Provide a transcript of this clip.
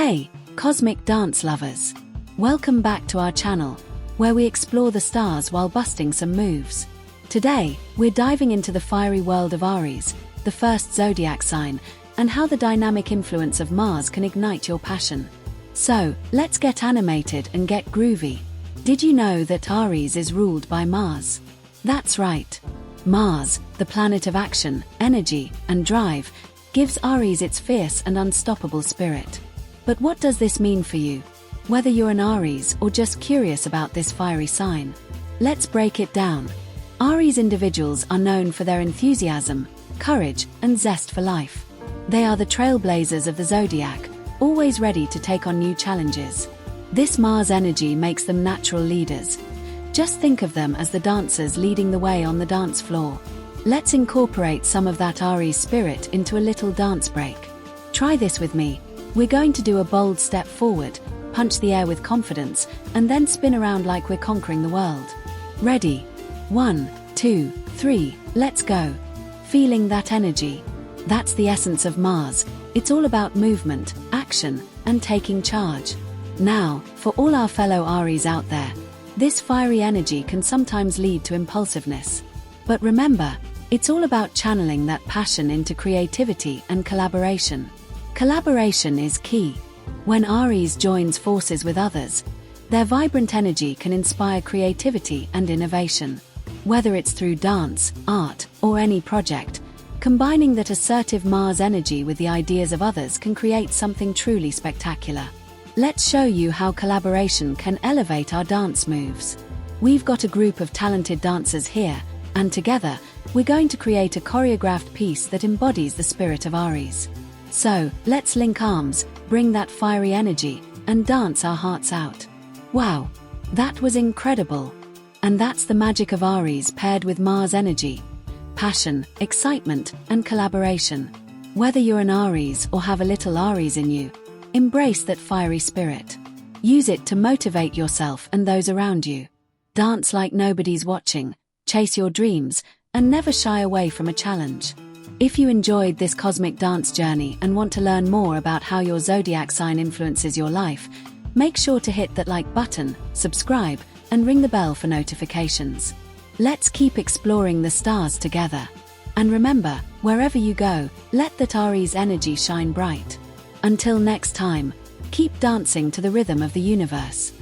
Hey, cosmic dance lovers! Welcome back to our channel, where we explore the stars while busting some moves. Today, we're diving into the fiery world of Aries, the first zodiac sign, and how the dynamic influence of Mars can ignite your passion. So, let's get animated and get groovy. Did you know that Aries is ruled by Mars? That's right. Mars, the planet of action, energy, and drive, gives Aries its fierce and unstoppable spirit. But what does this mean for you? Whether you're an Aries or just curious about this fiery sign, let's break it down. Aries individuals are known for their enthusiasm, courage, and zest for life. They are the trailblazers of the zodiac, always ready to take on new challenges. This Mars energy makes them natural leaders. Just think of them as the dancers leading the way on the dance floor. Let's incorporate some of that Aries spirit into a little dance break. Try this with me. We're going to do a bold step forward, punch the air with confidence, and then spin around like we're conquering the world. Ready? 1, 2, 3, let's go. Feeling that energy? That's the essence of Mars. It's all about movement, action, and taking charge. Now, for all our fellow Aries out there, this fiery energy can sometimes lead to impulsiveness. But remember, it's all about channeling that passion into creativity and collaboration. Collaboration is key. When Aries joins forces with others, their vibrant energy can inspire creativity and innovation. Whether it's through dance, art, or any project, combining that assertive Mars energy with the ideas of others can create something truly spectacular. Let's show you how collaboration can elevate our dance moves. We've got a group of talented dancers here, and together, we're going to create a choreographed piece that embodies the spirit of Aries. So, let's link arms, bring that fiery energy, and dance our hearts out. Wow, that was incredible! And that's the magic of Aries paired with Mars energy. Passion, excitement, and collaboration. Whether you're an Aries or have a little Aries in you, embrace that fiery spirit. Use it to motivate yourself and those around you. Dance like nobody's watching, chase your dreams, and never shy away from a challenge. If you enjoyed this cosmic dance journey and want to learn more about how your zodiac sign influences your life, make sure to hit that like button, subscribe, and ring the bell for notifications. Let's keep exploring the stars together. And remember, wherever you go, let that Aries energy shine bright. Until next time, keep dancing to the rhythm of the universe.